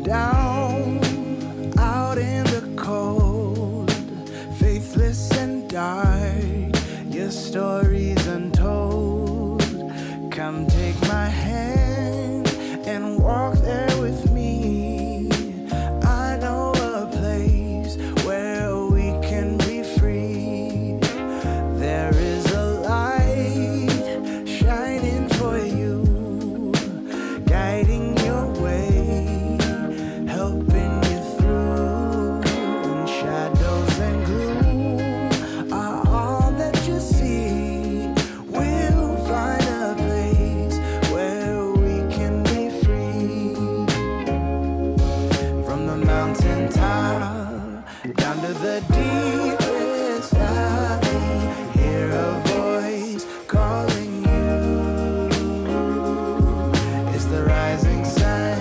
down out in the cold, faithless and dark, your story's untold. Come take my hand and walk there with me. I know a place where we can be free. There is a light shining for you, guiding your way, helping you through. And shadows and gloom are all that you see. We'll find a place where we can be free. From the mountain top down to the deepest valley, hear a voice calling you. It's the rising sun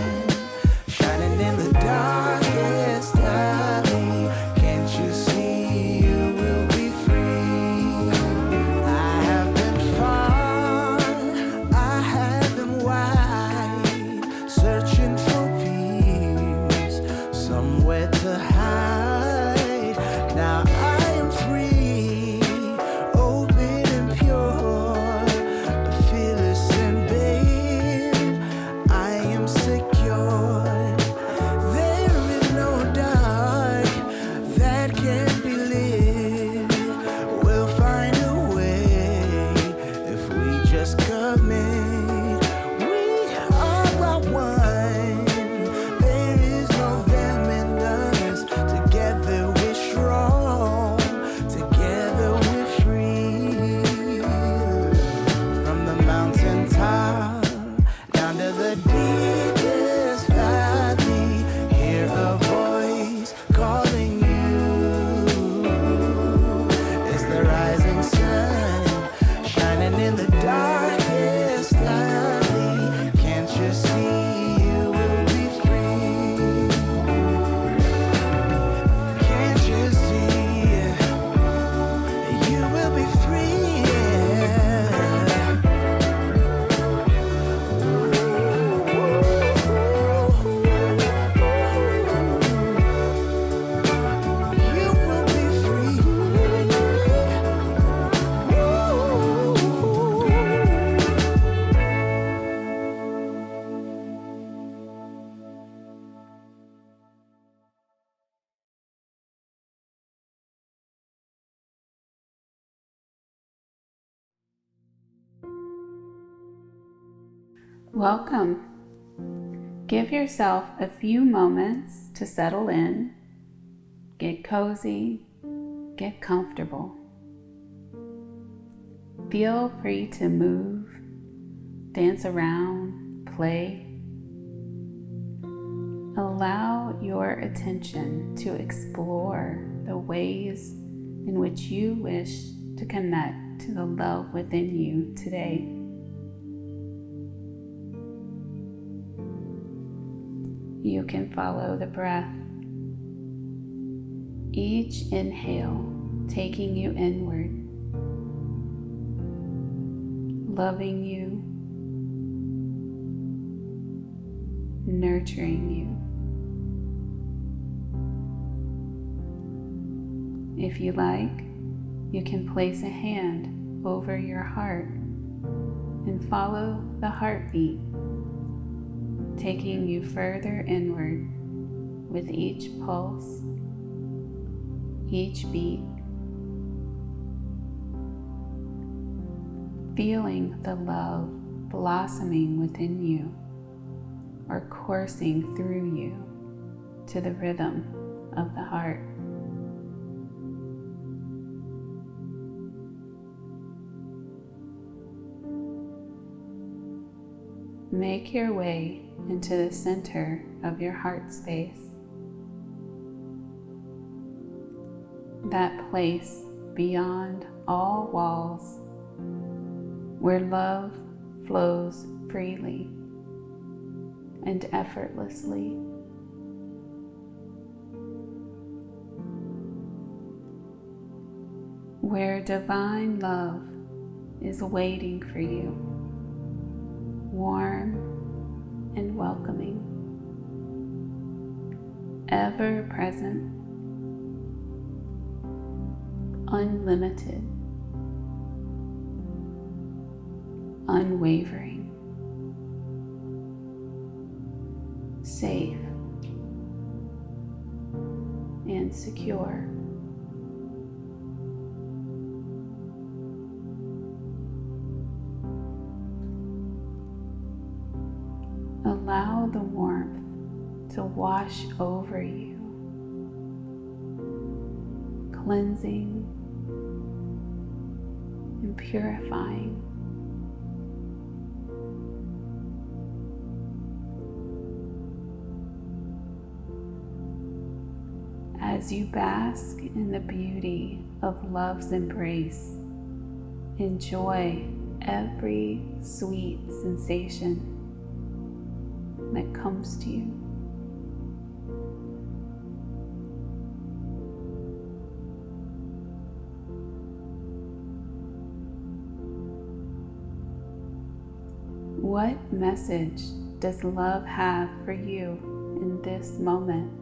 shining in the darkest valley. Can't you see you will be free? I have been far, I have been wide, searching for peace, somewhere to hide. Now I am free, open and pure, fearless and babe, I am secure. There is no dark that can't be lit. We'll find a way if we just commit. We are one. There is no them and us. Together we're strong. Together we're free. From the mountain top down to the deepest valley, hear a voice calling you. It's the rising sun shining in the darkest valley. Can't you see you will be free? Can't you see you will be free? You will be free. Welcome. Give yourself a few moments to settle in, get cozy, get comfortable. Feel free to move, dance around, play. Allow your attention to explore the ways in which you wish to connect to the love within you today. You can follow the breath. Each inhale taking you inward, loving you, nurturing you. If you like, you can place a hand over your heart and follow the heartbeat, taking you further inward with each pulse, each beat, feeling the love blossoming within you or coursing through you to the rhythm of the heart. Make your way into the center of your heart space, that place beyond all walls where love flows freely and effortlessly. Where divine love is waiting for you, warm and welcoming. ever present, unlimited, unwavering, safe, and secure. Allow the warmth to wash over you, cleansing and purifying. As you bask in the beauty of love's embrace, enjoy every sweet sensation that comes to you. What message does love have for you in this moment?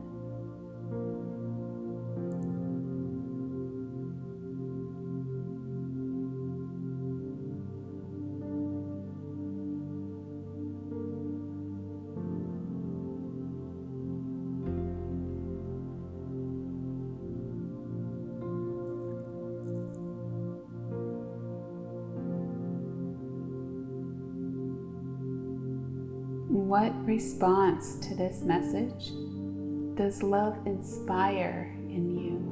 What response to this message does love inspire in you?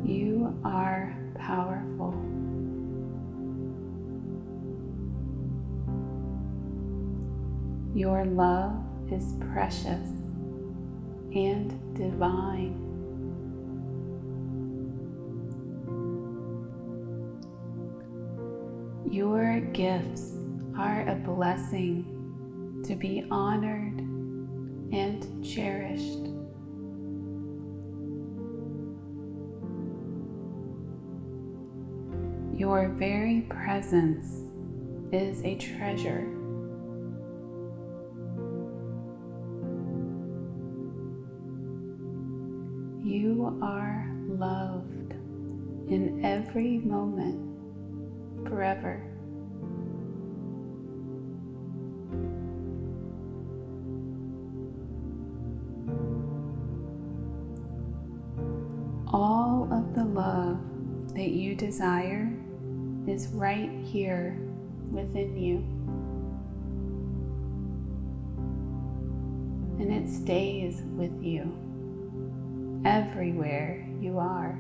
You are powerful. Your love is precious and divine. Your gifts are a blessing to be honored and cherished. Your very presence is a treasure. You are loved in every moment, forever. All of the love that you desire is right here within you, and it stays with you everywhere you are.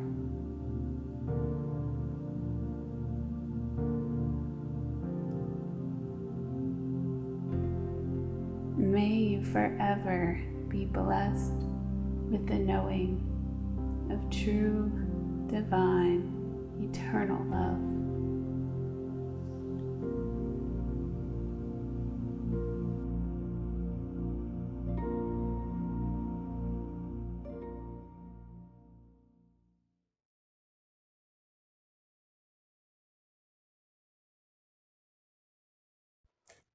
May you forever be blessed with the knowing of true, divine, eternal love.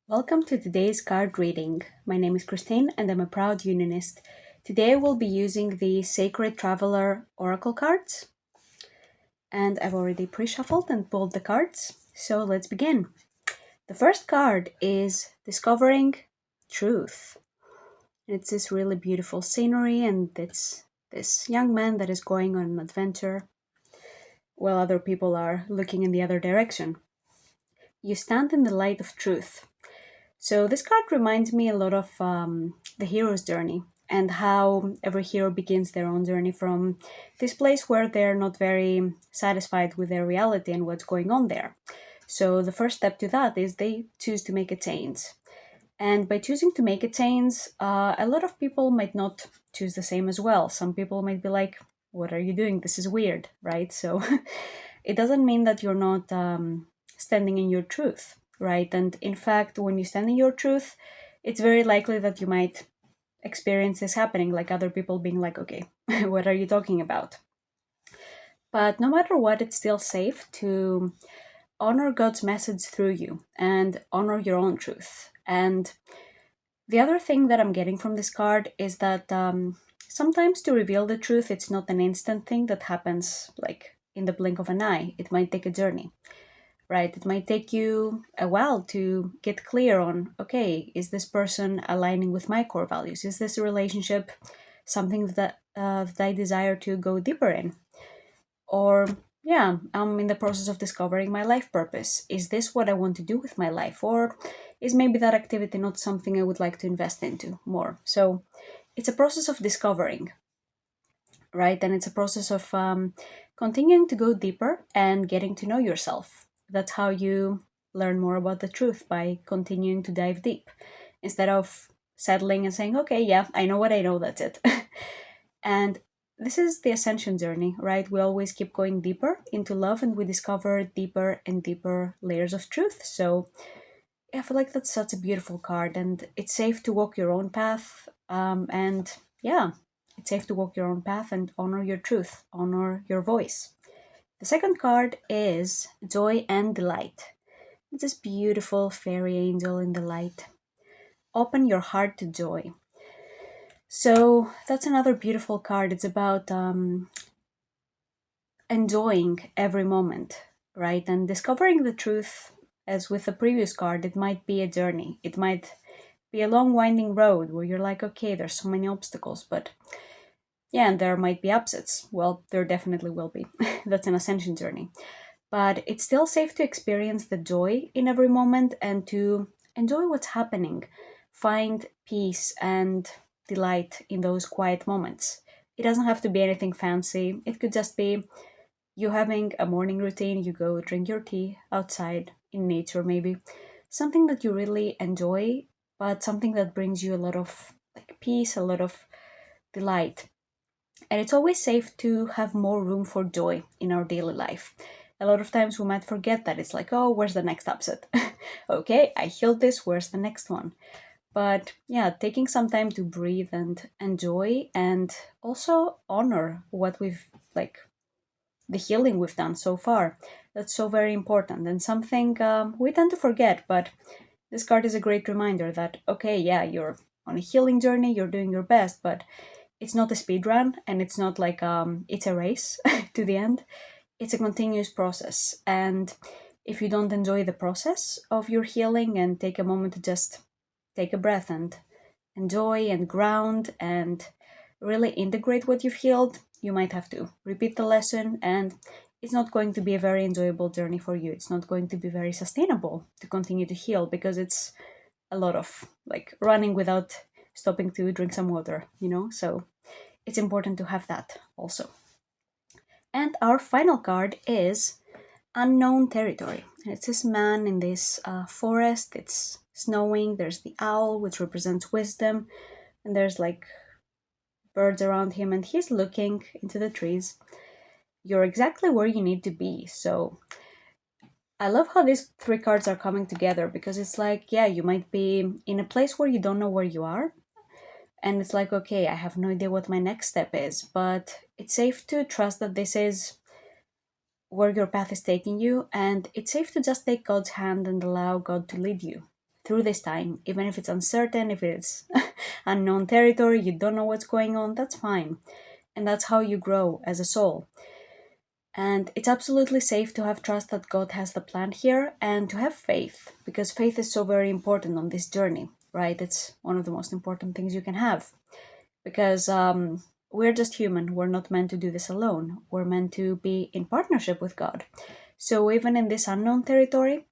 Welcome to today's card reading. My name is Christine and I'm a proud unionist. Today we'll be using the Sacred Traveler Oracle cards. And I've already pre-shuffled and pulled the cards, so let's begin. The first card is Discovering Truth. It's this really beautiful scenery, and it's this young man that is going on an adventure while other people are looking in the other direction. You stand in the light of truth. So this card reminds me a lot of the hero's journey, and how every hero begins their own journey from this place where they're not very satisfied with their reality and what's going on there. So the first step to that is they choose to make a change. And by choosing to make a change, a lot of people might not choose the same as well. Some people might be like, what are you doing? This is weird, right? So it doesn't mean that you're not standing in your truth, right? And in fact, when you stand in your truth, it's very likely that you might experience this happening, like other people being like, okay, what are you talking about? But no matter what, it's still safe to honor God's message through you and honor your own truth. And the other thing that I'm getting from this card is that sometimes to reveal the truth, it's not an instant thing that happens like in the blink of an eye. It might take a journey, right? It might take you a while to get clear on, okay, is this person aligning with my core values? Is this relationship something that I desire to go deeper in? Or, yeah, I'm in the process of discovering my life purpose. Is this what I want to do with my life? Or is maybe that activity not something I would like to invest into more? So it's a process of discovering, right? And it's a process of continuing to go deeper and getting to know yourself. That's how you learn more about the truth, by continuing to dive deep instead of settling and saying, okay, yeah, I know what I know, that's it. And this is the ascension journey, right? We always keep going deeper into love and we discover deeper and deeper layers of truth. So I feel like that's such a beautiful card, and it's safe to walk your own path. And yeah, it's safe to walk your own path and honor your truth, honor your voice. The second card is Joy and Delight. It's this beautiful fairy angel in the light. Open your heart to joy. So that's another beautiful card. It's about enjoying every moment, right? And discovering the truth, as with the previous card, it might be a journey. It might be a long winding road where you're like, okay, there's so many obstacles, but yeah, and there might be upsets. Well, there definitely will be. That's an ascension journey. But it's still safe to experience the joy in every moment and to enjoy what's happening. Find peace and delight in those quiet moments. It doesn't have to be anything fancy. It could just be you having a morning routine, you go drink your tea outside in nature, maybe. Something that you really enjoy, but something that brings you a lot of like peace, a lot of delight. And it's always safe to have more room for joy in our daily life. A lot of times we might forget that. It's like, oh, where's the next upset? Okay, I healed this, where's the next one? But yeah, taking some time to breathe and enjoy and also honor what we've like the healing we've done so far. That's so very important and something we tend to forget. But this card is a great reminder that, okay, yeah, you're on a healing journey, you're doing your best, but it's not a speed run and it's not like it's a race to the end. It's a continuous process. And if you don't enjoy the process of your healing and take a moment to just take a breath and enjoy and ground and really integrate what you've healed, you might have to repeat the lesson, and it's not going to be a very enjoyable journey for you. It's not going to be very sustainable to continue to heal because it's a lot of like running without stopping to drink some water, you know? So it's important to have that also. And our final card is Unknown Territory. And it's this man in this forest. It's snowing. There's the owl, which represents wisdom. And there's like birds around him. And he's looking into the trees. You're exactly where you need to be. So I love how these three cards are coming together because it's like, yeah, you might be in a place where you don't know where you are. And it's like, okay, I have no idea what my next step is. But it's safe to trust that this is where your path is taking you, and it's safe to just take God's hand and allow God to lead you through this time, even if it's uncertain, if it's unknown territory, you don't know what's going on, that's fine. And that's how you grow as a soul. And it's absolutely safe to have trust that God has the plan here and to have faith, because faith is so very important on this journey, right? It's one of the most important things you can have, because we're just human. We're not meant to do this alone. We're meant to be in partnership with God. So even in this unknown territory,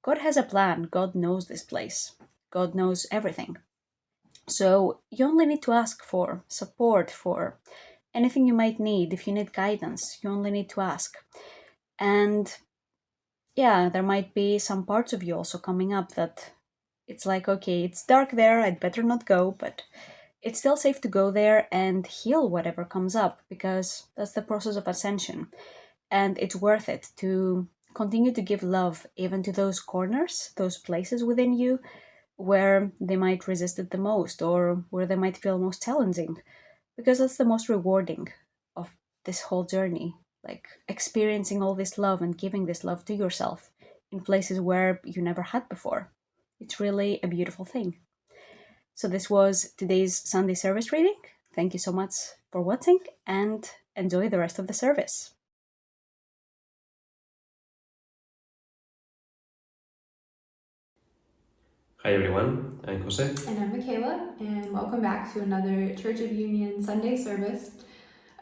God has a plan. God knows this place. God knows everything. So you only need to ask for support, for anything you might need. If you need guidance, you only need to ask. And yeah, there might be some parts of you also coming up that It's like, okay, it's dark there, I'd better not go, but it's still safe to go there and heal whatever comes up, because that's the process of ascension. And it's worth it to continue to give love even to those corners, those places within you where they might resist it the most or where they might feel most challenging, because that's the most rewarding of this whole journey, like experiencing all this love and giving this love to yourself in places where you never had before. It's really a beautiful thing. So this was today's Sunday service reading. Thank you so much for watching and enjoy the rest of the service. Hi everyone, I'm Jose. And I'm Michaela, and welcome back to another Church of Union Sunday service.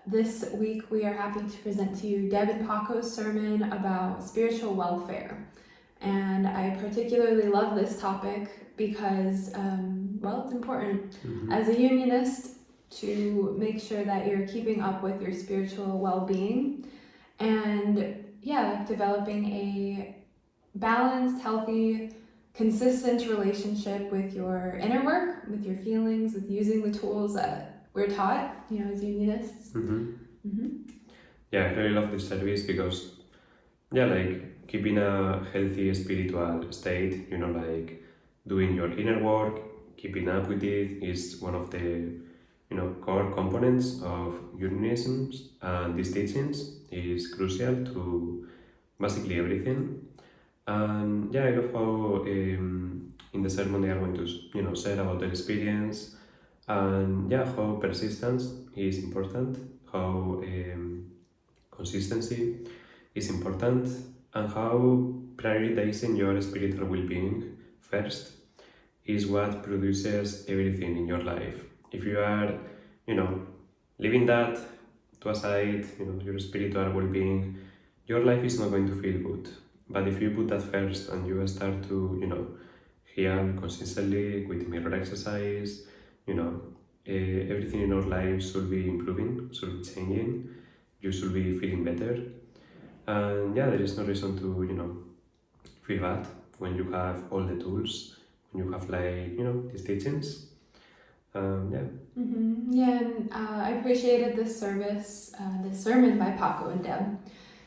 This week we are happy to present to you Deb and Paco's sermon about spiritual welfare. And I particularly love this topic because, it's important as a unionist to make sure that you're keeping up with your spiritual well-being and, developing a balanced, healthy, consistent relationship with your inner work, with your feelings, with using the tools that we're taught, as unionists. Yeah, I really love this service because, like keeping a healthy spiritual state, like doing your inner work, keeping up with it is one of the, core components of unionism, and these teachings is crucial to basically everything. And I love how in the sermon they are going to, share about their experience and how persistence is important, how consistency is important, and how prioritizing your spiritual well-being first is what produces everything in your life. If you are, leaving that to aside, your spiritual well-being, your life is not going to feel good. But if you put that first and you start to, heal consistently with mirror exercise, everything in our lives should be improving, should be changing, you should be feeling better. And there is no reason to, feel bad when you have all the tools, when you have these teachings. And I appreciated this service, this sermon by Paco and Deb,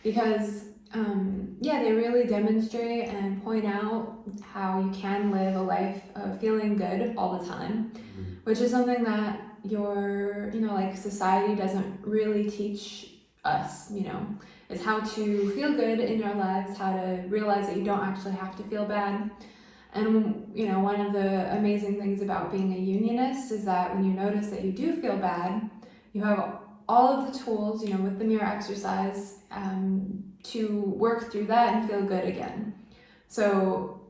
because they really demonstrate and point out how you can live a life of feeling good all the time, which is something that society doesn't really teach us, is how to feel good in our lives, how to realize that you don't actually have to feel bad. And, one of the amazing things about being a unionist is that when you notice that you do feel bad, you have all of the tools, with the mirror exercise, to work through that and feel good again. So,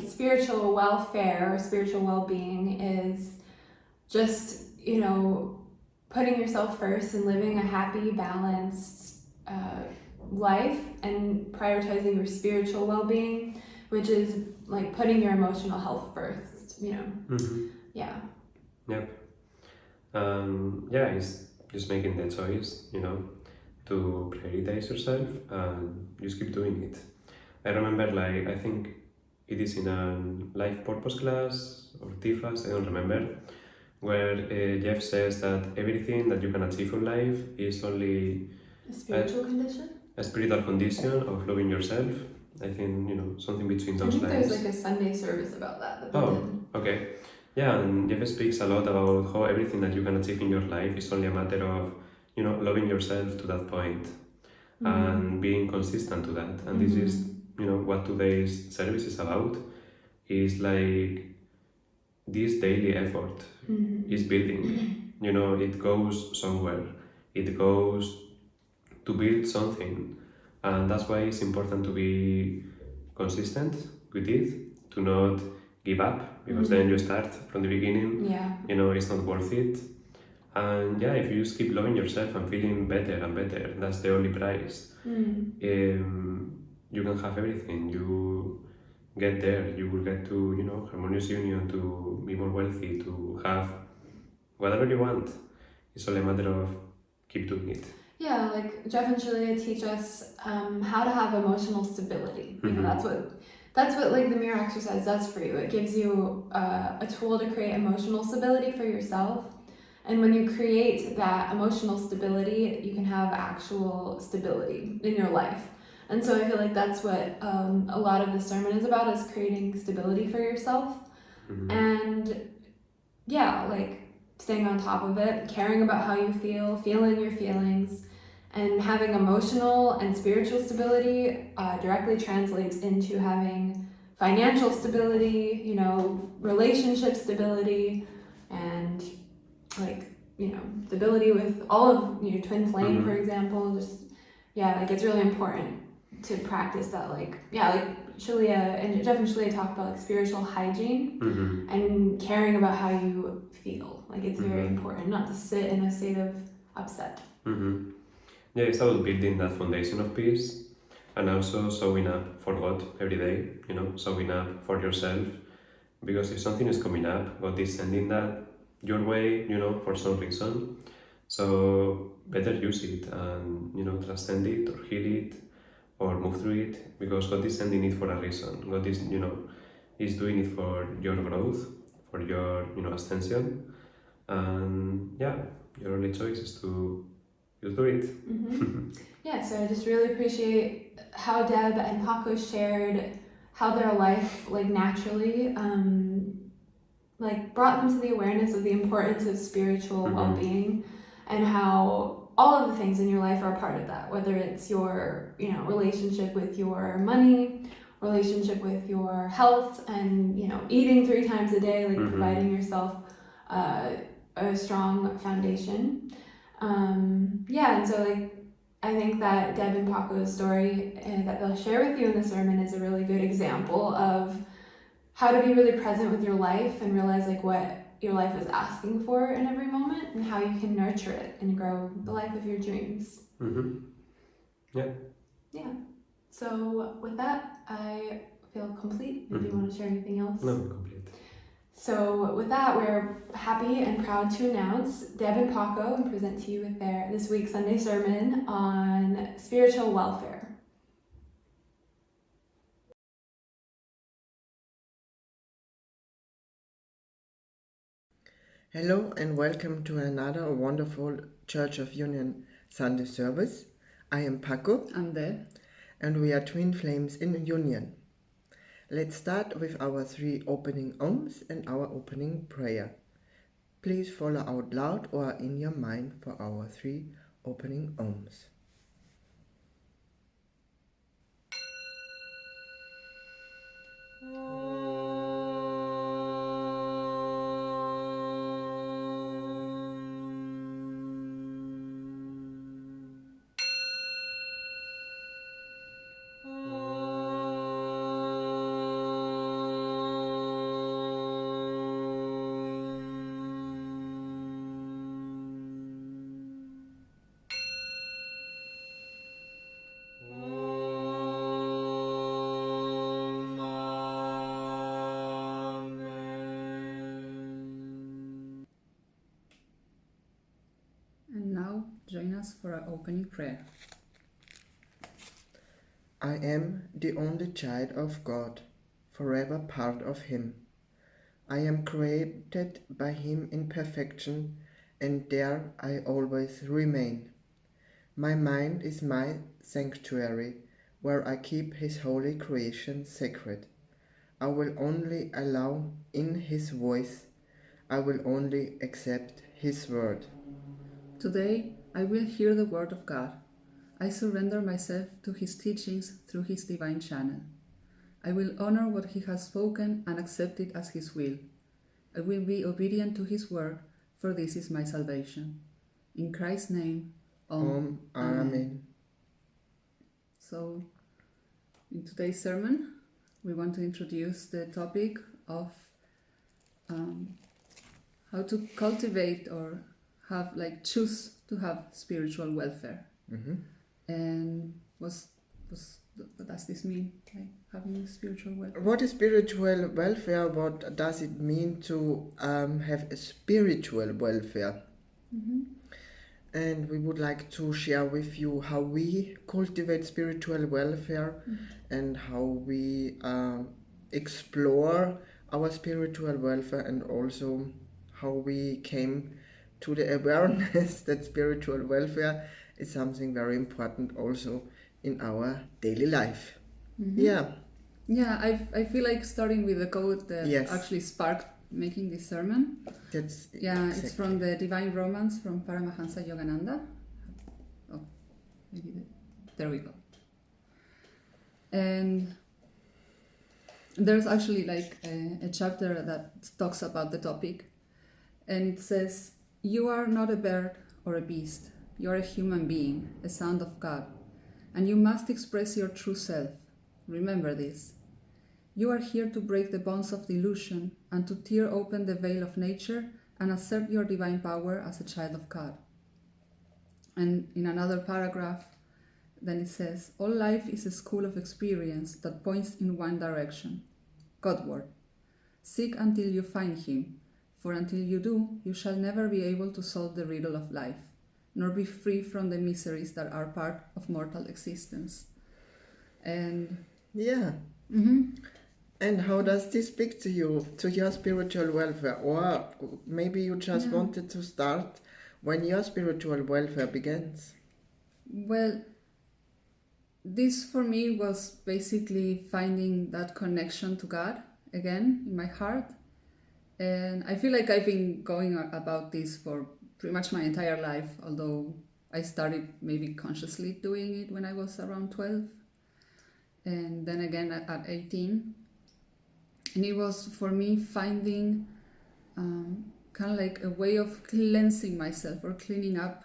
spiritual welfare or spiritual well-being is just, putting yourself first and living a happy, balanced life and prioritizing your spiritual well-being, which is like putting your emotional health first, Yeah. Yep. It's just making the choice, to prioritize yourself and just keep doing it. I remember, I think it is in a life purpose class or TIFAS, I don't remember, where Jeff says that everything that you can achieve in life is only a spiritual condition. A spiritual condition of loving yourself. I think, something between those lines. I think there's a Sunday service about that they did. Okay. Yeah, and Jeff speaks a lot about how everything that you can achieve in your life is only a matter of, loving yourself to that point and being consistent to that. And this is, what today's service is about, is like this daily effort is building. It goes somewhere. It goes to build something, and that's why it's important to be consistent with it, to not give up, because then you start from the beginning. It's not worth it. And if you just keep loving yourself and feeling better and better, that's the only price. You can have everything. You get there. You will get to harmonious union, to be more wealthy, to have whatever you want. It's only a matter of keep doing it. Jeff and Shaleia teach us how to have emotional stability. That's what that's what like the mirror exercise does for you. It gives you a tool to create emotional stability for yourself. And when you create that emotional stability, you can have actual stability in your life. And so I feel like that's what a lot of the sermon is about, is creating stability for yourself. And yeah, like staying on top of it, caring about how you feel, feeling your feelings, and having emotional and spiritual stability directly translates into having financial stability, you know, relationship stability, and like, you know, stability with all of your twin flame, for example. Just, yeah, like it's really important to practice that, like, yeah, like Shaleia and Jeff and Shaleia talk about like spiritual hygiene and caring about how you feel. Like it's very important not to sit in a state of upset. Yeah, it's about building that foundation of peace and also showing up for God every day, you know, showing up for yourself. Because if something is coming up, God is sending that your way, you know, for some reason. So better use it and, you know, transcend it or heal it or move through it, because God is sending it for a reason. God is, you know, is doing it for your growth, for your, you know, ascension. And yeah, your only choice is to just do it. Yeah, so I just really appreciate how Deb and Paco shared how their life, like naturally, like brought them to the awareness of the importance of spiritual well-being, and how all of the things in your life are a part of that, whether it's your, you know, relationship with your money, relationship with your health, and, you know, eating 3 times a day, like providing yourself a strong foundation. Yeah, and so like I think that Deb and Paco's story that they'll share with you in the sermon is a really good example of how to be really present with your life and realize like what your life is asking for in every moment, and how you can nurture it and grow the life of your dreams. Yeah. So with that, I feel complete. Did you want to share anything else? No, complete. So with that, we're happy and proud to announce Deb and Paco and present to you with their this week's Sunday sermon on spiritual welfare. Hello and welcome to another wonderful Church of Union Sunday service. I am Paco. I'm Deb. And we are twin flames in union. Let's start with our 3 opening Oms and our opening prayer. Please follow out loud or in your mind for our 3 opening Oms. And now join us for our opening prayer. I am the only child of God, forever part of Him. I am created by Him in perfection, and there I always remain. My mind is my sanctuary, where I keep His holy creation sacred. I will only allow in His voice. I will only accept His word. Today I will hear the word of God. I surrender myself to His teachings through His divine channel. I will honor what He has spoken and accept it as His will. I will be obedient to His word, for this is my salvation. In Christ's name, Amen. So, in today's sermon, we want to introduce the topic of how to cultivate or have, like, choose to have spiritual welfare. And what does this mean, like having spiritual welfare? What is spiritual welfare? What does it mean to have a spiritual welfare? and we would like to share with you how we cultivate spiritual welfare and how we explore our spiritual welfare, and also how we came to the awareness that spiritual welfare is something very important also in our daily life. Yeah, Yeah, I feel like starting with the quote that Yes. actually sparked making this sermon. that's Yeah, it's exactly. from the Divine Romance from Paramahansa Yogananda. Oh, maybe there we go. And there's actually like a chapter that talks about the topic, and it says, "You are not a bird or a beast. You are a human being, a son of God, and you must express your true self. Remember this. You are here to break the bonds of delusion and to tear open the veil of nature and assert your divine power as a child of God." And in another paragraph, then it says, "All life is a school of experience that points in one direction, Godward. Seek until you find Him, for until you do, you shall never be able to solve the riddle of life, nor be free from the miseries that are part of mortal existence." And Yeah. And how does this speak to you, to your spiritual welfare? Or maybe you just Yeah. wanted to start when your spiritual welfare begins. well, this for me was basically finding that connection to God again in my heart. And I feel like I've been going about this for pretty much my entire life, although I started maybe consciously doing it when I was around 12, and then again at 18. And it was for me finding kind of like a way of cleansing myself or cleaning up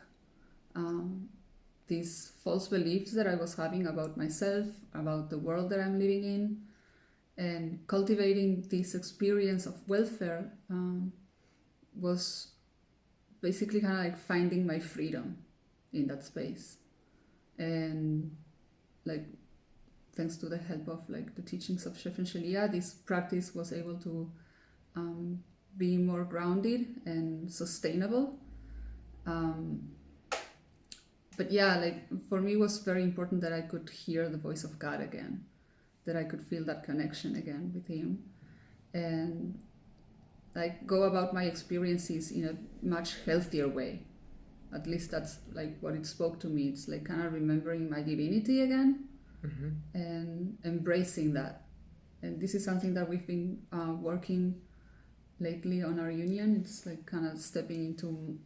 these false beliefs that I was having about myself, about the world that I'm living in, and cultivating this experience of welfare was basically kind of like finding my freedom in that space. And like thanks to the help of like the teachings of Chef and Shaleia, this practice was able to be more grounded and sustainable. But yeah, like for me it was very important that I could hear the voice of God again, that I could feel that connection again with Him, and like go about my experiences in a much healthier way. At least that's like what it spoke to me. It's like kind of remembering my divinity again and embracing that. And this is something that we've been working lately on our union. It's like kind of stepping into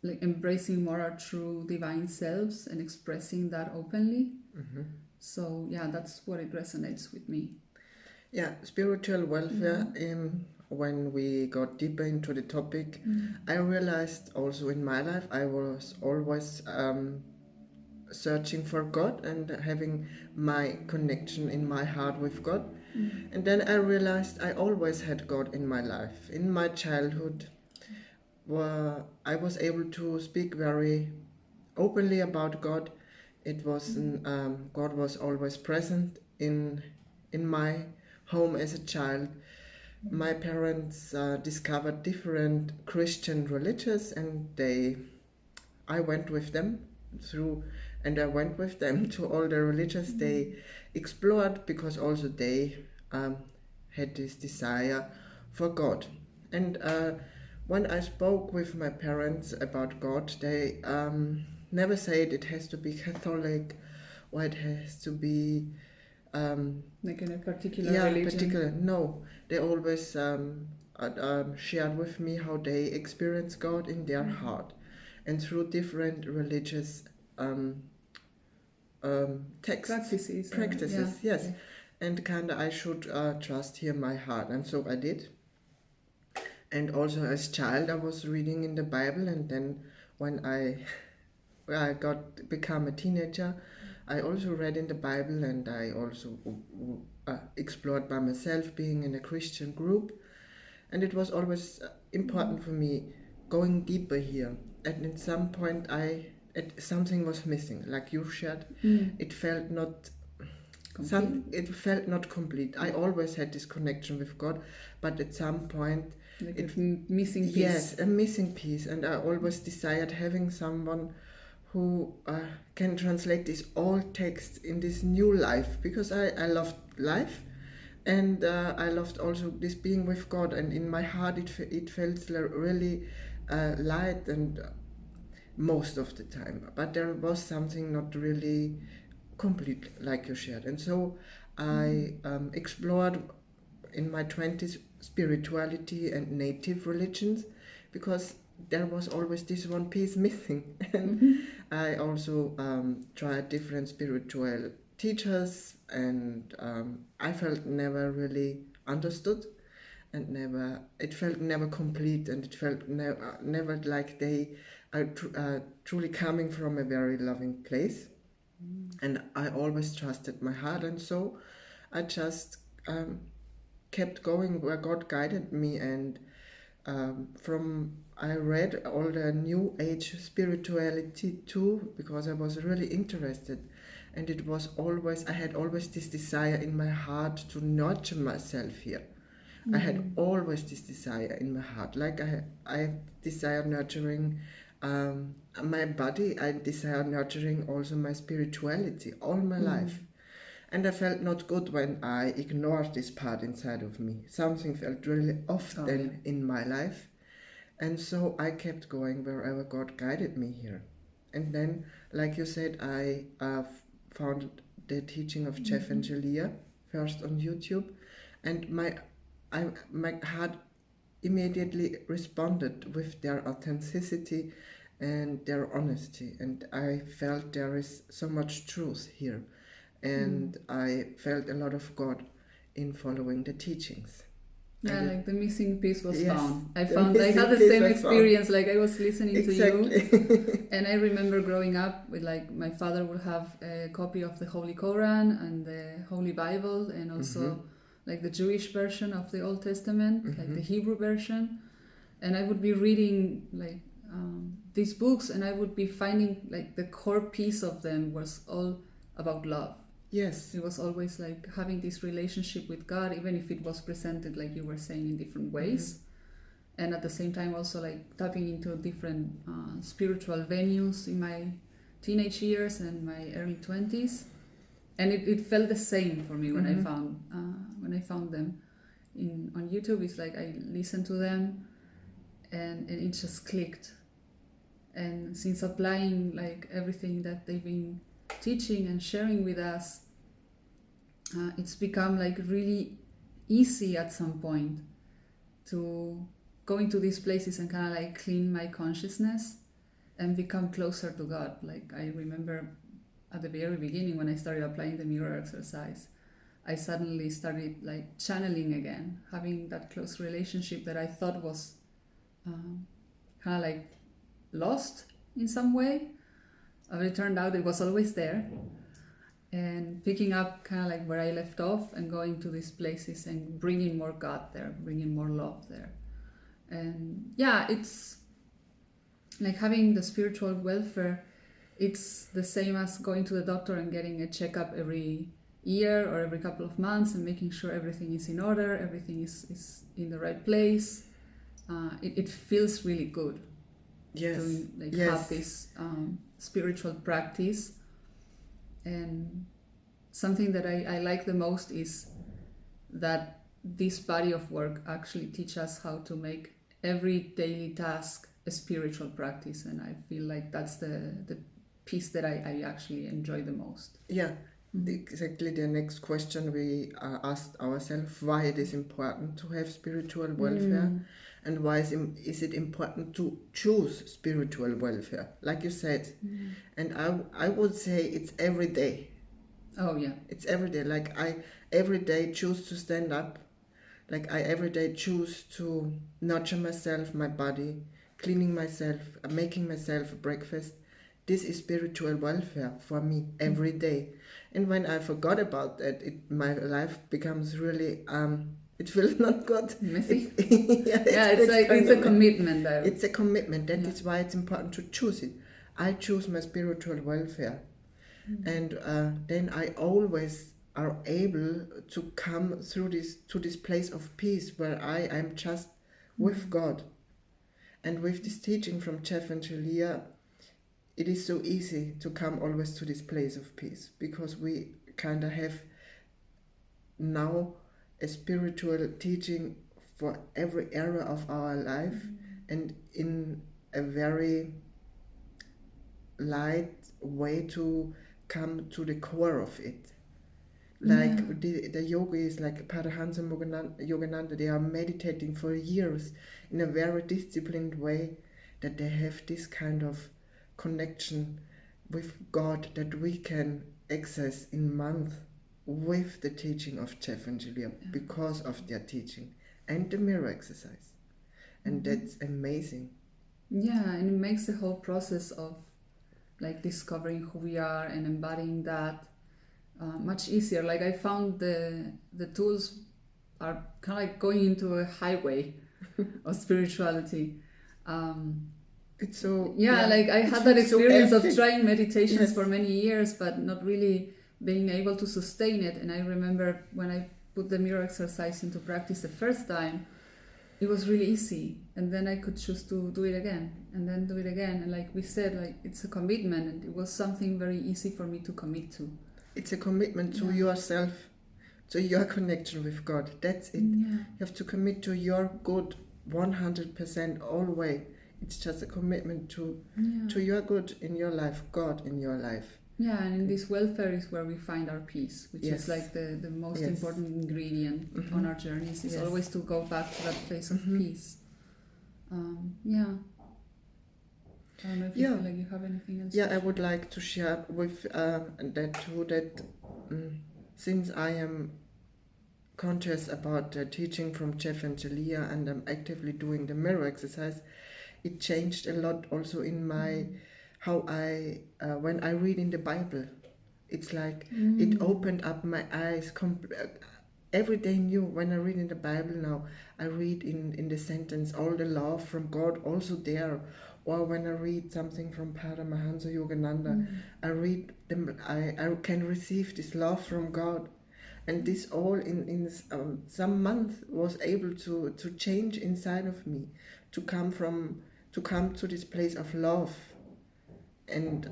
like embracing more our true divine selves and expressing that openly. So yeah, that's what it resonates with me. Yeah, spiritual welfare. When we got deeper into the topic, I realized also in my life I was always searching for God and having my connection in my heart with God. And then I realized I always had God in my life. In my childhood, I was able to speak very openly about God. It was God was always present in my home as a child. My parents discovered different Christian religions, and I went with them I went with them to all the religions they explored, because also they had this desire for God. And when I spoke with my parents about God, they never said it has to be Catholic or it has to be Like in a particular religion. particular. No, they always shared with me how they experience God in their heart, and through different religious texts, Practices, yes. yeah. And kinda I should just hear my heart, and so I did. And also as child, I was reading in the Bible, and then when I become a teenager, I also read in the Bible, and I also explored by myself being in a Christian group. And it was always important for me going deeper here. And at some point, something was missing, like you shared. It felt not Complete. it felt not complete. I always had this connection with God, but at some point Like a missing piece. Yes, a missing piece. And I always desired having someone who can translate these old texts in this new life, because I loved life, and I loved also this being with God, and in my heart it felt really light, and most of the time, but there was something not really complete like you shared. And so I explored in my 20s spirituality and native religions, because there was always this one piece missing. And I also tried different spiritual teachers, and I felt never really understood, and it felt never complete, and it felt never like they are truly coming from a very loving place. And I always trusted my heart, and so I just kept going where God guided me. And I read all the New Age spirituality too, because I was really interested, and it was always, I had always this desire in my heart to nurture myself here. I had always this desire in my heart, like I desire nurturing my body. I desire nurturing also my spirituality all my life. And I felt not good when I ignored this part inside of me. Something felt really off then in my life. And so I kept going wherever God guided me here. And then, like you said, I found the teaching of Jeff and Shaleia first on YouTube. And my heart immediately responded with their authenticity and their honesty. And I felt there is so much truth here. And I felt a lot of God in following the teachings. Yeah, And like the missing piece was Yes, found. I the had the missing same piece was experience. Like I was listening to you, exactly. and I remember growing up with, like, my father would have a copy of the Holy Quran and the Holy Bible, and also like the Jewish version of the Old Testament, like the Hebrew version. And I would be reading like these books, and I would be finding like the core piece of them was all about love. Yes. It was always like having this relationship with God, even if it was presented, like you were saying, in different ways. And at the same time also like tapping into different spiritual venues in my teenage years and my early 20s. And it felt the same for me when I found them on YouTube. It's like I listened to them, and it just clicked. And since applying like everything that they've been teaching and sharing with us, it's become like really easy at some point to go into these places and kind of like clean my consciousness and become closer to God. Like I remember at the very beginning when I started applying the mirror exercise, I suddenly started like channeling again, having that close relationship that I thought was kind of like lost in some way. But it turned out it was always there. And picking up kind of like where I left off and going to these places and bringing more God there, bringing more love there. And yeah, it's like having the spiritual welfare. It's the same as going to the doctor and getting a checkup every year or every couple of months and making sure everything is in order, everything is in the right place. It feels really good to have this spiritual practice. And something that I like the most is that this body of work actually teaches us how to make every daily task a spiritual practice. And I feel like that's the piece that I actually enjoy the most. Yeah, exactly the next question we asked ourselves, why it is important to have spiritual welfare, and why is it important to choose spiritual welfare, like you said. And I would say it's every day. Oh yeah. It's every day. Like I every day choose to stand up. Like I every day choose to nurture myself, my body, cleaning myself, making myself a breakfast. This is spiritual welfare for me every day. And when I forgot about that, my life becomes really it feels not good. Messy. It's a commitment though. It's a commitment. That is why it's important to choose it. I choose my spiritual welfare. And then I always are able to come through to this place of peace where I am just with God. And with this teaching from Jeff and Shaleia, it is so easy to come always to this place of peace, because we kind of have now a spiritual teaching for every area of our life, and in a very light way to come to the core of it. Like the yogis, like Paramahansa and Yogananda, they are meditating for years in a very disciplined way, that they have this kind of connection with God that we can access in months with the teaching of Jeff and Shaleia, because of their teaching and the mirror exercise. And that's amazing. Yeah, and it makes the whole process of like discovering who we are and embodying that much easier. Like I found the tools are kind of like going into a highway of spirituality. It's so Like I had that experience of trying meditations for many years, but not really being able to sustain it. And I remember when I put the mirror exercise into practice the first time, it was really easy, and then I could choose to do it again and then do it again. And like we said, like it's a commitment, and it was something very easy for me to commit to. It's a commitment to yourself, to your connection with God. That's it. You have to commit to your good 100% all the way. It's just a commitment to your good in your life, God in your life. Yeah, and in this welfare is where we find our peace, which is like the most important ingredient on our journeys. Is always to go back to that place of peace. I don't know if you feel like you have anything else. Yeah, I would like to share with that too, that since I am conscious about the teaching from Jeff and Shaleia, and I'm actively doing the mirror exercise, it changed a lot also in my how I when I read in the Bible. It's like it opened up my eyes every day new. When I read in the Bible now, I read in the sentence all the love from God also there. Or when I read something from Paramahansa Yogananda, I read them. I can receive this love from God, and this all in some month was able to change inside of me, to come to this place of love and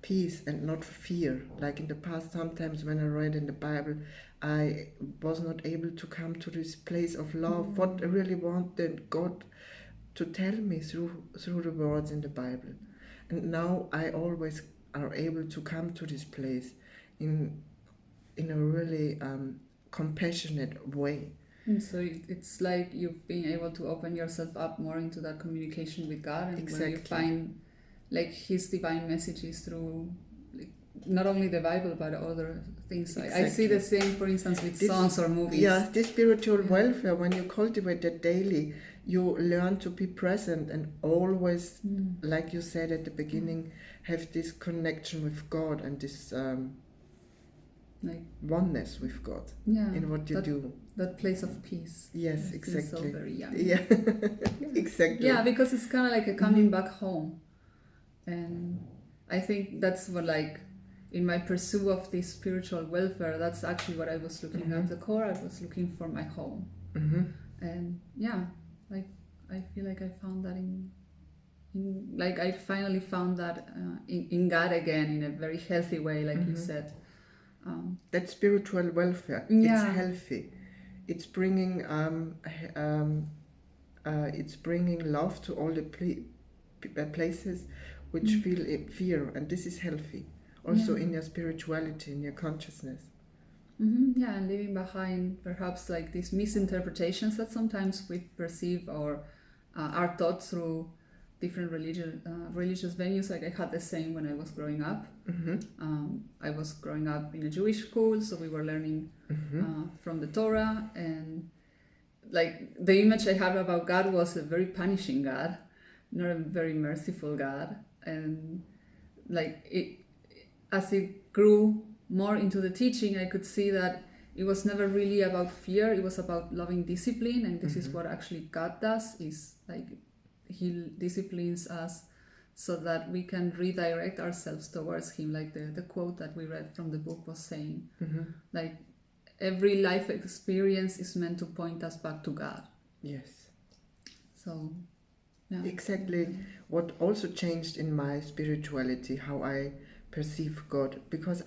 peace and not fear. Like in the past, sometimes when I read in the Bible, I was not able to come to this place of love. What I really wanted God to tell me through the words in the Bible. And now I always are able to come to this place in a really compassionate way. So it's like you've been able to open yourself up more into that communication with God, and where you find like His divine messages through like, not only the Bible but other things. I see the same, for instance, with songs or movies. Yeah, this spiritual welfare, when you cultivate that daily, you learn to be present and always, like you said at the beginning, have this connection with God and this like oneness with God in what you do. That place of peace. Yes, exactly. So very young. Yeah, exactly. Yeah, because it's kind of like a coming back home. And I think that's what, like, in my pursuit of this spiritual welfare, that's actually what I was looking at the core. I was looking for my home. And like I feel like I found that in like I finally found that in God again, in a very healthy way, like you said. That spiritual welfare, it's healthy. It's bringing love to all the places which feel fear, and this is healthy. Also in your spirituality, in your consciousness. And leaving behind perhaps like these misinterpretations that sometimes we perceive or are taught through different religious venues. Like I had the same when I was growing up. I was growing up in a Jewish school, so we were learning from the Torah, and like the image I had about God was a very punishing God, not a very merciful God. And like as it grew more into the teaching, I could see that it was never really about fear. It was about loving discipline, and this is what actually God does, is like He disciplines us so that we can redirect ourselves towards Him. Like the quote that we read from the book was saying, like every life experience is meant to point us back to God. Yes. So, yeah. Exactly what also changed in my spirituality, how I perceive God, because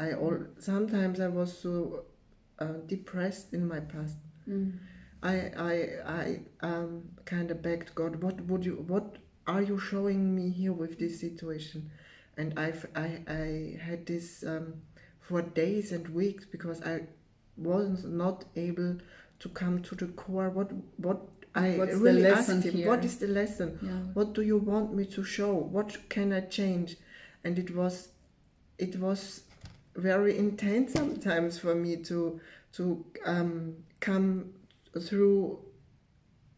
sometimes I was so depressed in my past. I kind of begged God, what are you showing me here with this situation? And I had this for days and weeks, because I was not able to come to the core. What I What's the really lesson asked him, here? what is the lesson? Yeah. What do you want me to show? What can I change? And it was very intense sometimes for me to come through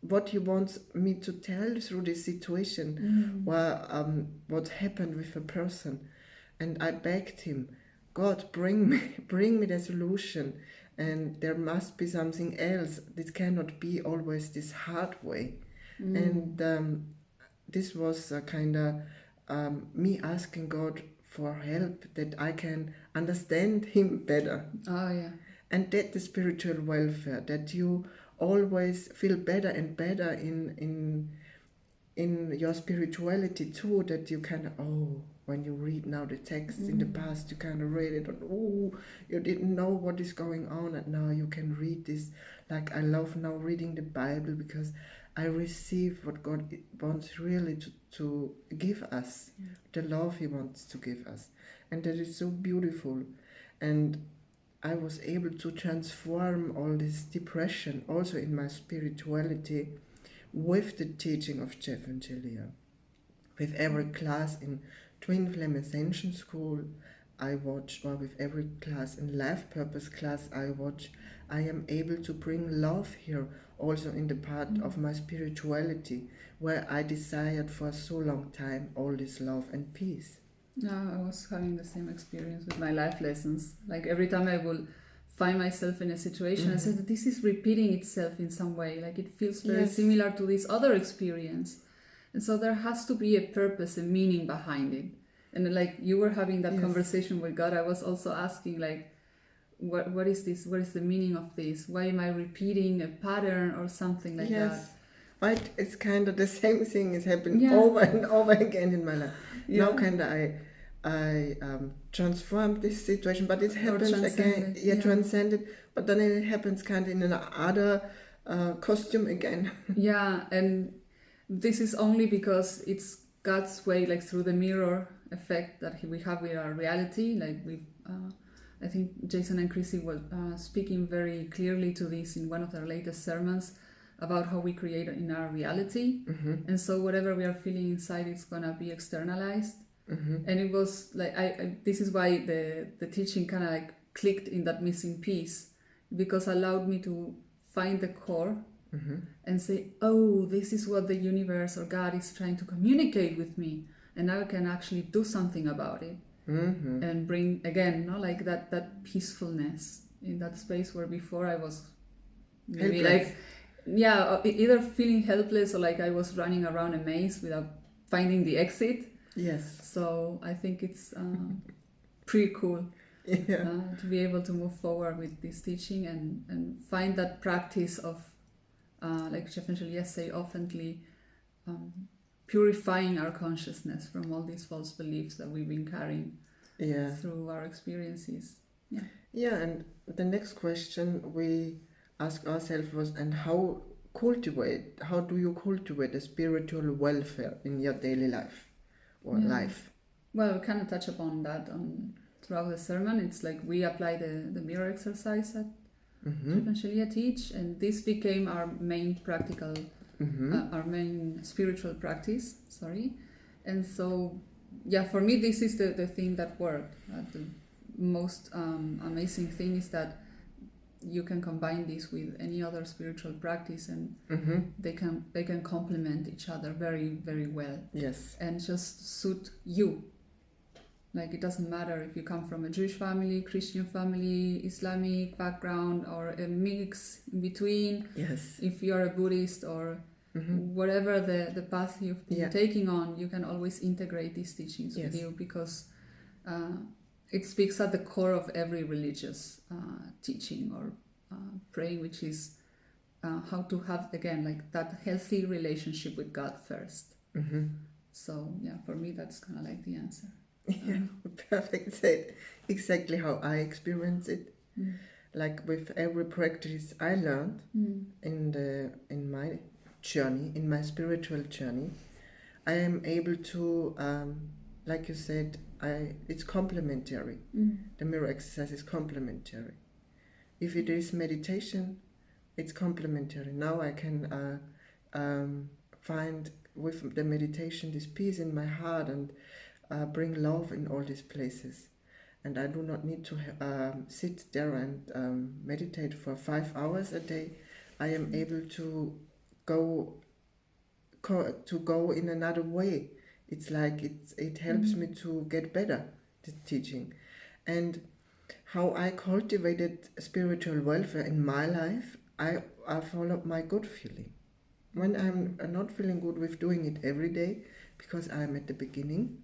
what he wants me to tell through this situation, what happened with a person. And I begged him, God, bring me the solution, and there must be something else. This cannot be always this hard way. And this was kind of me asking God for help, that I can understand him better. Oh, yeah. And that the spiritual welfare, that you always feel better and better in your spirituality too, that you can, when you read now the text in the past, you kind of read it, and you didn't know what is going on, and now you can read this. Like, I love now reading the Bible, because I receive what God wants really to give us, the love he wants to give us, and that is so beautiful. And I was able to transform all this depression also in my spirituality with the teaching of Jeff and Shaleia. With every class in Twin Flame Ascension School I watch, or with every class in Life Purpose class I watch, I am able to bring love here also in the part of my spirituality, where I desired for so long time all this love and peace. No, I was having the same experience with my life lessons. Like, every time I will find myself in a situation, I said that this is repeating itself in some way. Like, it feels very similar to this other experience. And so there has to be a purpose, a meaning behind it. And like you were having that conversation with God, I was also asking, like, what is this? What is the meaning of this? Why am I repeating a pattern or something like that? But it's kind of the same thing is happening over and over again in my life. Now kind of I transformed this situation, but it happens again. Transcended, but then it happens kind of in another costume again. Yeah, and this is only because it's God's way, like through the mirror effect that we have with our reality. Like I think Jason and Chrissy were speaking very clearly to this in one of their latest sermons about how we create in our reality. And so whatever we are feeling inside is gonna be externalized. And it was like this is why the teaching kind of like clicked in that missing piece, because it allowed me to find the core and say, oh, this is what the universe or God is trying to communicate with me, and now I can actually do something about it. And bring again, like that peacefulness in that space where before I was maybe helpless. Like either feeling helpless or like I was running around a maze without finding the exit. Yes. So I think it's pretty cool to be able to move forward with this teaching and find that practice of like Jeff and Shaleia say oftenly, purifying our consciousness from all these false beliefs that we've been carrying through our experiences. And the next question we ask ourselves was, and how do you cultivate a spiritual welfare in your daily life or life? Well, we kind of touch upon that throughout the sermon. It's like we apply the mirror exercise that Jeff and Shaleia teach, and this became our main practical, our main spiritual practice, And so, for me, this is the thing that worked. The most amazing thing is that you can combine this with any other spiritual practice, and they can complement each other very, very well. Yes. And just suit you. Like, it doesn't matter if you come from a Jewish family, Christian family, Islamic background, or a mix in between. Yes. If you're a Buddhist or whatever the path you've been taking on, you can always integrate these teachings with you, because it speaks at the core of every religious teaching or praying, which is how to have, again, like that healthy relationship with God first. Mm-hmm. So yeah, for me that's kind of like the answer. Yeah, perfect. Said exactly how I experience it. Mm. Like with every practice I learned in my journey, in my spiritual journey, I am able to, like you said, it's complementary. The mirror exercise is complementary. If it is meditation, it's complementary. Now I can find with the meditation this peace in my heart and bring love in all these places. And I do not need to sit there and meditate for 5 hours a day. I am able to go in another way. It's like it helps me to get better, the teaching. And how I cultivated spiritual welfare in my life, I followed my gut feeling. When I'm not feeling good with doing it every day, because I'm at the beginning,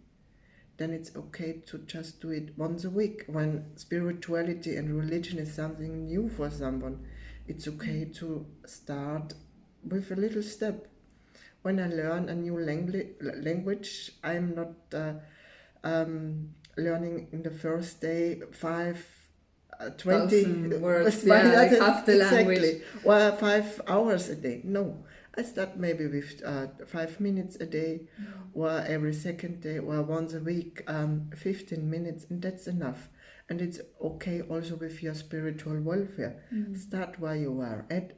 then it's okay to just do it once a week. When spirituality and religion is something new for someone, it's okay to start with a little step. When I learn a new language, I'm not learning in the first day 20 words, like half the exactly, language. or 5 hours a day. No, I start maybe with 5 minutes a day, or every second day, or once a week, 15 minutes, and that's enough. And it's okay also with your spiritual welfare. Start where you are at,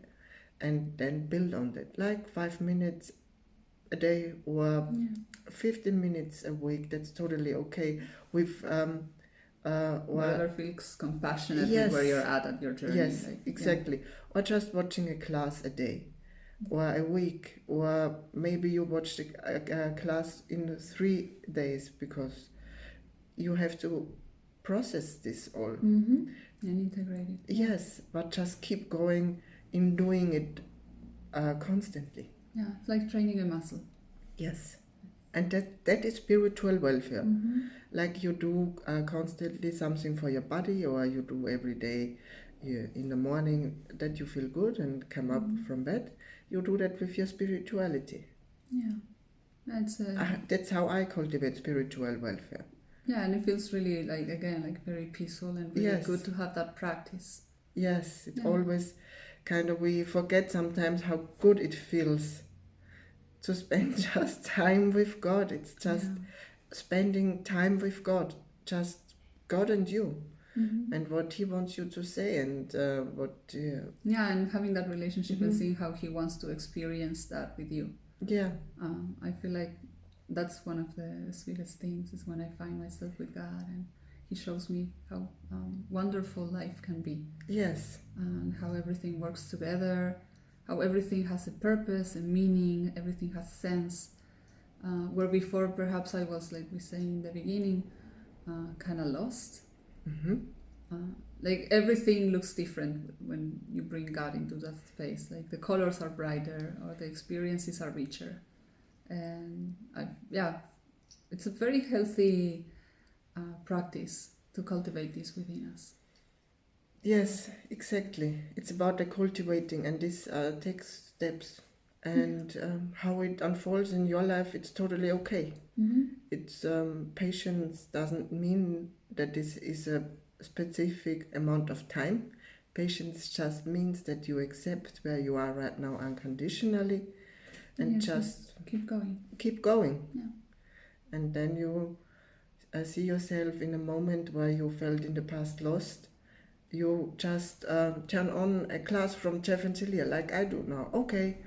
and then build on that. Like 5 minutes a day or 15 minutes a week. That's totally okay. With Whatever feels compassionate Yes. with where you're at your journey. Yes, like, exactly. Or just watching a class a day, or a week, or maybe you watched a class in 3 days, because you have to process this all. And integrate it. Yes, but just keep going in doing it constantly. Yeah, it's like training a muscle. Yes, and that is spiritual welfare. Like you do constantly something for your body, or you do every day in the morning that you feel good and come up from bed. You do that with your spirituality. Yeah, That's how I cultivate spiritual welfare. yeah, and it feels really like, again, like very peaceful and really Yes. good to have that practice. Yes, it Yeah. always kind of, we forget sometimes how good it feels to spend just time with God. It's just spending time with God, just God and you, and what He wants you to say, and Yeah, and having that relationship and seeing how He wants to experience that with you. yeah, I feel like that's one of the sweetest things, is when I find myself with God and He shows me how wonderful life can be, yes, and how everything works together, how everything has a purpose, a meaning, everything has sense. Where before perhaps I was, like we say in the beginning, kind of lost. Like everything looks different when you bring God into that space. Like the colors are brighter, or the experiences are richer, and it's a very healthy practice to cultivate this within us. yes, exactly. It's about the cultivating, and this takes steps, and how it unfolds in your life, it's totally okay. It's patience doesn't mean that this is a specific amount of time. Patience just means that you accept where you are right now unconditionally, and Yes, just keep going. keep going. Yeah. And then you see yourself in a moment where you felt in the past lost. You just turn on a class from Jeff and Shaleia, like I do now. Okay,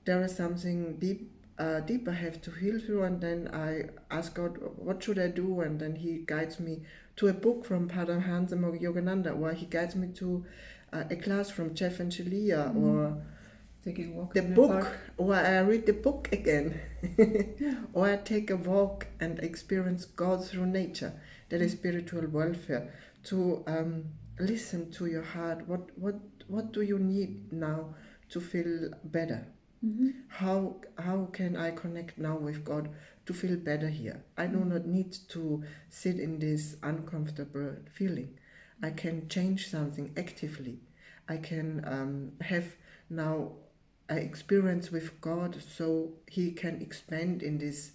there is something deep I have to heal through, and then I ask God, what should I do? And then He guides me to a book from Paramahansa or Yogananda, or He guides me to a class from Jeff and Shaleia, or Taking a walk the in book, the park. or I read the book again, or I take a walk and experience God through nature. That is spiritual welfare. To listen to your heart. What do you need now to feel better? How can I connect now with God to feel better here? I do not need to sit in this uncomfortable feeling. I can change something actively. I can have Now I experience with God so He can expand in this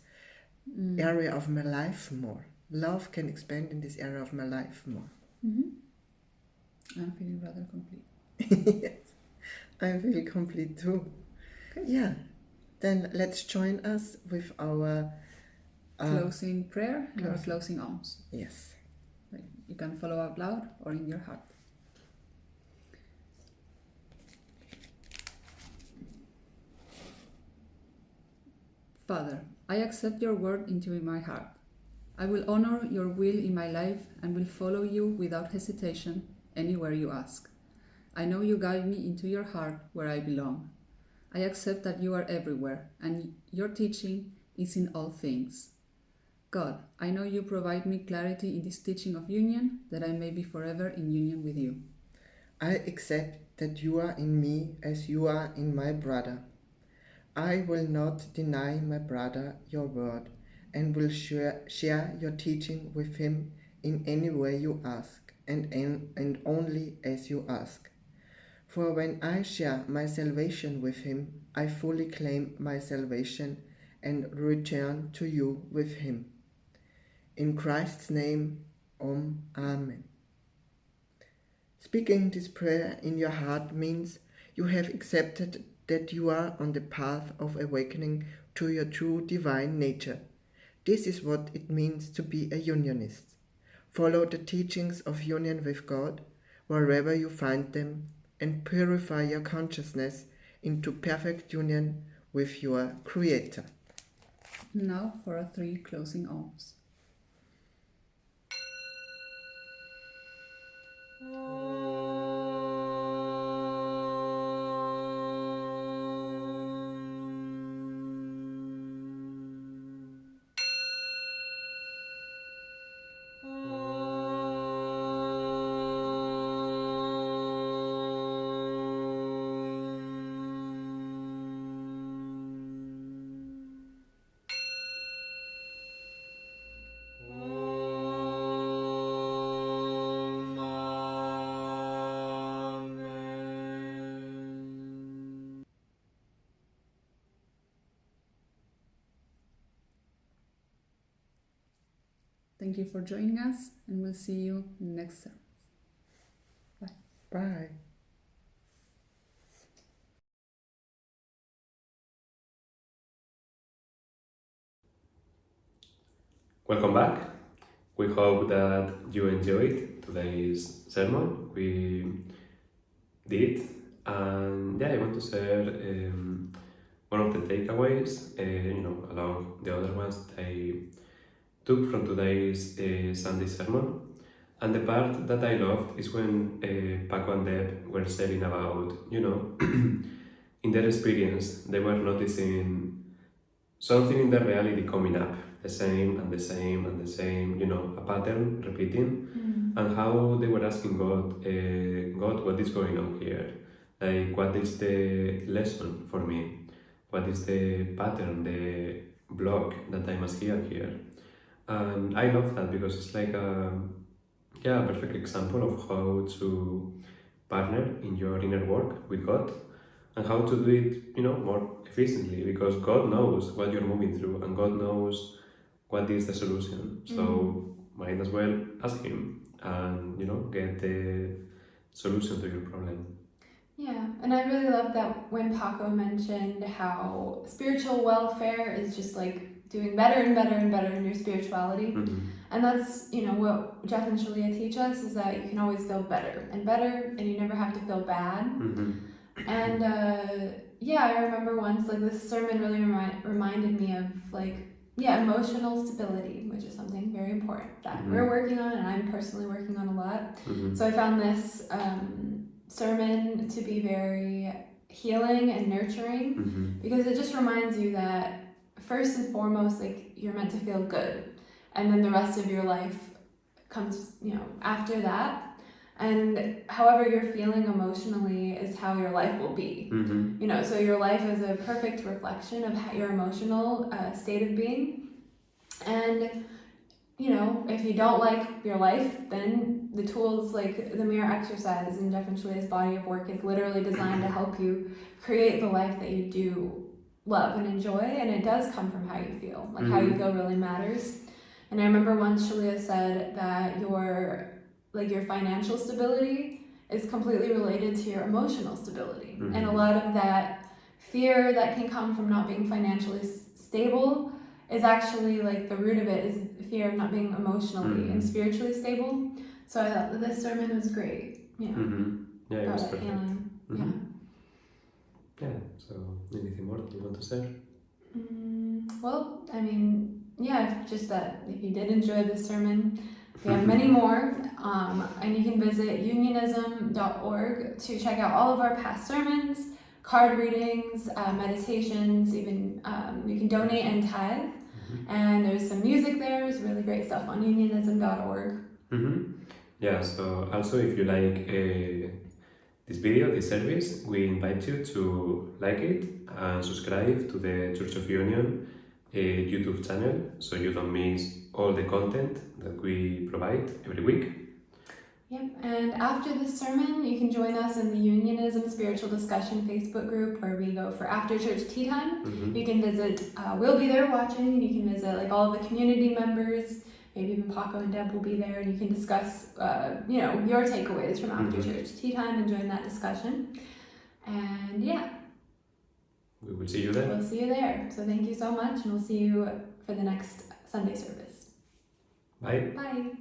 area of my life more. Love can expand in this area of my life more. I'm feeling rather complete. Yes, I feel complete too. Okay. Yeah, then let's join us with our Closing prayer and our closing alms. yes. Like, you can follow out loud or in your heart. Father, I accept your word into my heart. I will honor your will in my life and will follow you without hesitation anywhere you ask. I know you guide me into your heart where I belong. I accept that you are everywhere and your teaching is in all things. God, I know you provide me clarity in this teaching of union, that I may be forever in union with you. I accept that you are in me as you are in my brother. I will not deny my brother your word and will share your teaching with him in any way you ask and only as you ask. For when I share my salvation with him, I fully claim my salvation and return to you with him. In Christ's name, Amen. Speaking this prayer in your heart means you have accepted that you are on the path of awakening to your true divine nature. This is what it means to be a unionist. Follow the teachings of union with God wherever you find them and purify your consciousness into perfect union with your Creator. Now for our 3 closing alms. Thank you for joining us, and we'll see you next time. Bye. Welcome back. We hope that you enjoyed today's sermon. We did, and yeah, I want to share one of the takeaways, along the other ones that I took from today's Sunday sermon. And the part that I loved is when Paco and Deb were sharing about, in their experience, they were noticing something in the reality coming up, the same and the same and the same, a pattern repeating, and how they were asking God, God, what is going on here? Like, what is the lesson for me? What is the pattern, the block that I must hear here? And I love that because it's like a perfect example of how to partner in your inner work with God and how to do it, more efficiently, because God knows what you're moving through and God knows what is the solution. So might as well ask Him and, get the solution to your problem. Yeah, and I really love that when Paco mentioned how spiritual welfare is just like doing better and better and better in your spirituality. And that's, what Jeff and Shaleia teach us, is that you can always feel better and better, and you never have to feel bad. And I remember once, like, this sermon really reminded me of, like, emotional stability, which is something very important that we're working on, and I'm personally working on a lot. So I found this sermon to be very healing and nurturing, because it just reminds you that first and foremost, like, you're meant to feel good, and then the rest of your life comes, after that. And however you're feeling emotionally is how your life will be. So your life is a perfect reflection of your emotional state of being. And if you don't like your life, then the tools like the mirror exercise and Jeff and Shalea's body of work is literally designed to help you create the life that you do love and enjoy. And it does come from how you feel. Like how you feel really matters. And I remember once Shaleia said that your financial stability is completely related to your emotional stability. And a lot of that fear that can come from not being financially stable is actually like the root of it is fear of not being emotionally and spiritually stable. So I thought that this sermon was great. Yeah, it was perfect. Healing. Yeah. So anything more that you want to say? Well, I mean, just that if you did enjoy this sermon, we have many more, and you can visit unionism.org to check out all of our past sermons, card readings, meditations, even you can donate and tithe. And there's some music there. There's really great stuff on unionism.org. Yeah, so also if you like this video, this service, we invite you to like it and subscribe to the Church of Union YouTube channel so you don't miss all the content that we provide every week. Yep, and after this sermon, you can join us in the Unionism Spiritual Discussion Facebook group where we go for after church tea time. You can visit, we'll be there watching, and you can visit like all of the community members, maybe even Paco and Deb will be there, and you can discuss, your takeaways from after church tea time and join that discussion. And we will see you there. We'll see you there. So thank you so much, and we'll see you for the next Sunday service. Bye. Bye.